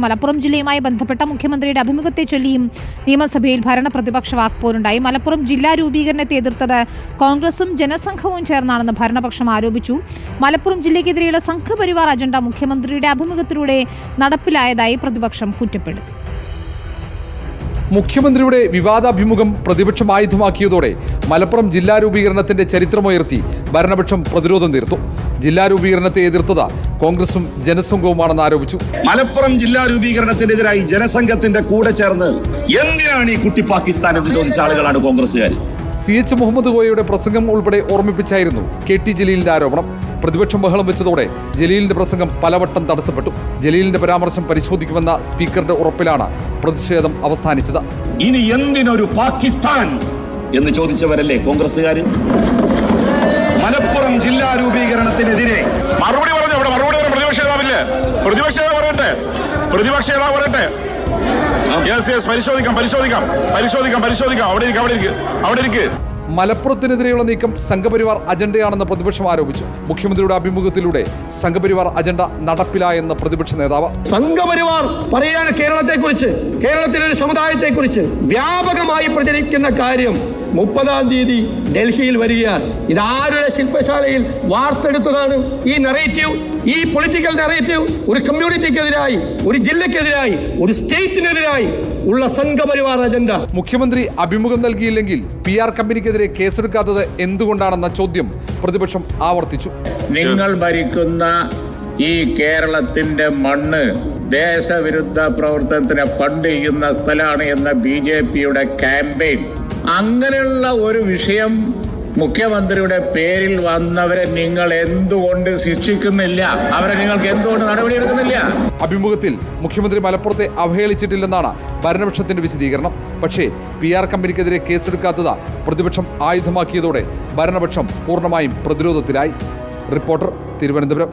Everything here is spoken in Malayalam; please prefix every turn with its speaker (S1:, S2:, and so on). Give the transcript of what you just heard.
S1: മലപ്പുറം ജില്ലയുമായി ബന്ധപ്പെട്ട മുഖ്യമന്ത്രിയുടെ അഭിമുഖത്തെ ചൊല്ലിയും നിയമസഭയിൽ ഭരണപ്രതിപക്ഷ വാക്പോരുണ്ടായി. മലപ്പുറം ജില്ലാ രൂപീകരണത്തെ എതിർത്തത് കോൺഗ്രസും ജനസംഘവും ചേർന്നാണെന്ന് ഭരണപക്ഷം ആരോപിച്ചു. മലപ്പുറം ജില്ലയ്ക്കെതിരെയുള്ള സംഘപരിവാർ അജണ്ട മുഖ്യമന്ത്രിയുടെ അഭിമുഖത്തിലൂടെ നടപ്പിലായതായി പ്രതിപക്ഷം കുറ്റപ്പെടുത്തി.
S2: മുഖ്യമന്ത്രിയുടെ വിവാദാഭിമുഖം പ്രതിപക്ഷം ആയുധമാക്കിയതോടെ മലപ്പുറം ജില്ലാ രൂപീകരണത്തിന്റെ ചരിത്രമുയർത്തി ഭരണപക്ഷം പ്രതിരോധം തീർത്തു. ജില്ലാ രൂപീകരണത്തെ എതിർത്തത് കോൺഗ്രസും ജനസംഘവുമാണെന്ന് ആരോപിച്ചു.
S3: മലപ്പുറം ജില്ലാ രൂപീകരണത്തിനെതിരായി ജനസംഘത്തിന്റെ കൂടെ ചേർന്ന് എന്തിനാണ് ഈ കുട്ടി പാകിസ്ഥാൻ എന്ന് ചോദിച്ച ആളുകളാണ് കോൺഗ്രസുകാർ.
S2: CH മുഹമ്മദ് കോയയുടെ പ്രസംഗം ഉൾപ്പെടെ ഓർമ്മിപ്പിച്ചായിരുന്നു KT ജലീലിന്റെ ആരോപണം. പ്രതിപക്ഷം ബഹളം വെച്ചതോടെ ജലീലിന്റെ പ്രസംഗം പലവട്ടം തടസ്സപ്പെട്ടു. ജലീലിന്റെ പരാമർശം പരിശോധിക്കുമെന്ന സ്പീക്കറുടെ ഉറപ്പിലാണ് പ്രതിഷേധം അവസാനിച്ചത്.
S3: ഇനി എന്തിനൊരു പാകിസ്ഥാൻ എന്ന് ചോദിച്ചവരല്ലേ കോൺഗ്രസുകാർ. മലപ്പുറം ജില്ലാ രൂപീകരണത്തിനെതിരെ
S4: മറുപടി പറഞ്ഞു. അവിടെ മറുപടി പ്രതിപക്ഷ നേതാവില്ലേ? പ്രതിപക്ഷ നേതാവ് പറയട്ടെ. പരിശോധിക്കാം. അവിടെ ഇരിക്ക്.
S2: മലപ്പുറത്തിനെതിരെയുള്ള നീക്കം സംഘപരിവാർ അജണ്ടയാണെന്ന് പ്രതിപക്ഷം ആരോപിച്ചു. മുഖ്യമന്ത്രിയുടെ അഭിമുഖത്തിലൂടെ സംഘപരിവാർ അജണ്ട നടപ്പിലായെന്ന് പ്രതിപക്ഷ നേതാവ്.
S5: സംഘപരിവാർ പറയാണ് കേരളത്തെക്കുറിച്ച്, കേരളത്തിലെ ഒരു സമുദായത്തെക്കുറിച്ച് വ്യാപകമായി പ്രചരിക്കുന്ന കാര്യം 30-ാം തീയതി ഡൽഹിയിൽ വരികയാണ്. ഇതാരുടെ ശില്പശാലയിൽ വാർത്തെടുത്തതാണ് ഈ നറേറ്റീവ്, ഈ പൊളിറ്റിക്കൽ നറേറ്റീവ്? ഒരു കമ്മ്യൂണിറ്റിക്കെതിരായി, ഒരു ജില്ലക്കെതിരായി, ഒരു സ്റ്റേറ്റിനെതിരായി ഉള്ള സംഘപരിവാർ അജണ്ട.
S2: മുഖ്യമന്ത്രി അഭിമുഖം നൽകിയില്ലെങ്കിൽ PR കമ്പനിക്കെതിരെ കേസെടുക്കാത്തത് എന്തുകൊണ്ടാണെന്ന ചോദ്യം പ്രതിപക്ഷം ആവർത്തിച്ചു.
S6: നിങ്ങൾ ഭരിക്കുന്ന ഈ കേരളത്തിന്റെ മണ്ണ് ദേശവിരുദ്ധ പ്രവർത്തനത്തിന് ഫണ്ട് ചെയ്യുന്ന സ്ഥലമാണ് എന്ന BJPയുടെ ക്യാമ്പയിൻ. അങ്ങനെയുള്ള ഒരു വിഷയം മുഖ്യമന്ത്രിയുടെ പേരിൽ വന്നവരെ നിങ്ങൾ എന്തുകൊണ്ട് ശിക്ഷിക്കുന്നില്ല? അവരെ നിങ്ങൾക്ക് എന്തുകൊണ്ട് നടപടിയെടുക്കുന്നില്ല?
S2: അഭിമുഖത്തിൽ മുഖ്യമന്ത്രി മലപ്പുറത്തെ അവഹേളിച്ചിട്ടില്ലെന്നാണ് ഭരണപക്ഷത്തിന്റെ വിശദീകരണം. പക്ഷേ PR കമ്പനിക്കെതിരെ കേസെടുക്കാത്തത് പ്രതിപക്ഷം ആയുധമാക്കിയതോടെ ഭരണപക്ഷം പൂർണ്ണമായും പ്രതിരോധത്തിലായി. റിപ്പോർട്ടർ, തിരുവനന്തപുരം.